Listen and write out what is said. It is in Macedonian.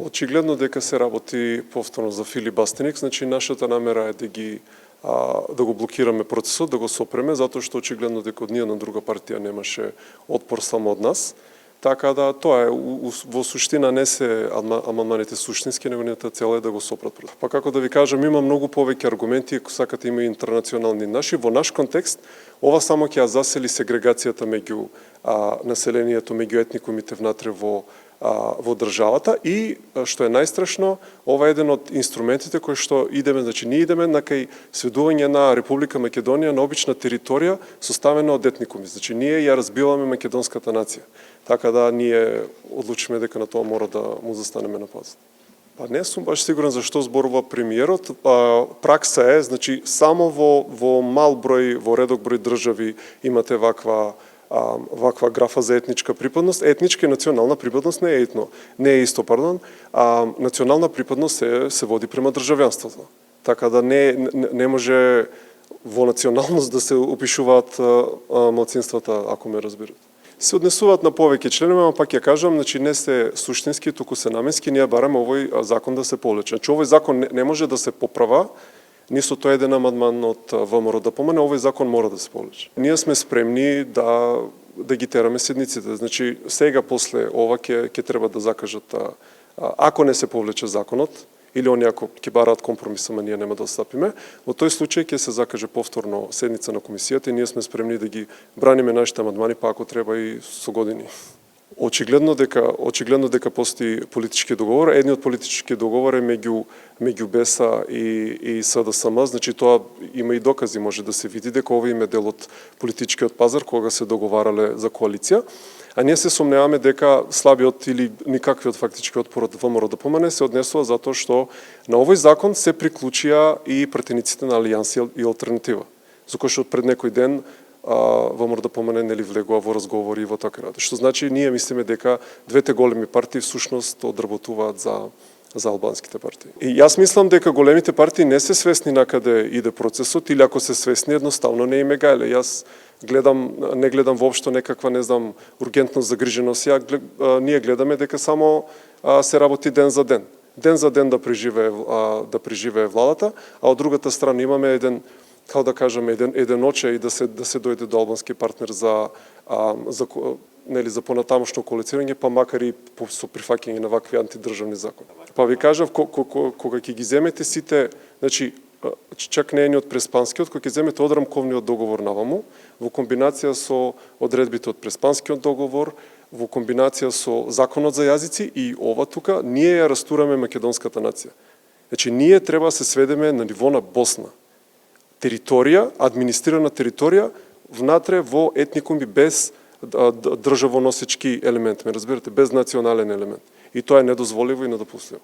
Очигледно дека се работи повторно за филибастерник, значи нашата намера е да го блокираме процесот, да го сопреме, затоа што очигледно дека од ниједна друга партија немаше отпор само од нас. Така да тоа е во суштина не се амандманите суштински, него неговата цел е да го сопрат. Па како да ви кажам, има многу повеќе аргументи, ако сакате има интернационални наши. Во наш контекст, ова само ќе ја засели сегрегацијата меѓу населението, меѓу етникумите внатре во државата и, што е најстрашно, ова е еден од инструментите кои што идеме, значи ние идеме на кај сведување на Република Македонија на обична територија составена од етникуми. Значи ние ја разбиваме македонската нација. Така да ние одлучиме дека на тоа мора да му застанеме на пазит. Па не сум баш сигурен за што зборува премиерот. Пракса е, значи само во мал број, во редок број држави имате ваква графа за етничка припадност. Етничка и национална припадност не е исто, национална припадност се води према државјанството. Така да не може во националност да се опишуваат малцинствата, ако ме разбирате. Се однесуваат на повеќе членови, ама пак ја кажам, значи не се суштински, туку се наменски, ние бараме овој закон да се повлече. Значи овој закон не може да се поправа, ни со тој еден амандман од ВМРО да помане, овој закон мора да се повлече. Ние сме спремни да ги тераме седниците. Значи сега после ова ќе треба да закажат, ако не се повлече законот, или они ако ќе бараат компромис, ама ние нема да отстапиме, во тој случај ќе се закаже повторно седница на комисијата и ние сме спремни да ги браниме нашите амандмани, па ако треба и со години. Очигледно дека постои политички договор. Едниот политички договор е меѓу БЕСА и СДСМ, значи тоа има и докази, може да се види дека ова им е дел од политичкиот пазар кога се договарале за коалиција. А ние се сомневаме дека слабиот или никаквиот фактички отпор од ВМРО да помане се однесува затоа што на овој закон се приклучија и пратениците на Алијанс и Алтернатива. Зокој што пред некој ден ВМРО да помане нели влегува во разговори и во таква работа. Што значи ние мислиме дека двете големи партии всушност одработуваат за албанските партии. И јас мислам дека големите партии не се свесни на каде иде процесот или ако се свесни едноставно не им е гајле. Јас не гледам воопшто некаква, не знам, ургентна загриженост. Ние гледаме дека само се работи ден за ден. Ден за ден да преживее владата, а од другата страна имаме еден, како да кажеме, еден очај да се дојде до албански партнер за понатамошно коалицирање, па макар и со прифаќање на вакви антидржавни закони. Па ви кажав, кога ќе ги земете сите, значи, чак не е ни од преспанскиот, кога ќе земете од рамковниот договор наваму, во комбинација со одредбите од преспанскиот договор, во комбинација со законот за јазици и ова тука, ние ја растураме македонската нација. Значи, ние треба да се сведеме на ниво на Босна. Територија, администрирана територија, внатре во етникуми без државоносечки елемент, ме разбирате, без национален елемент. И тоа е недозволиво и недопустливо.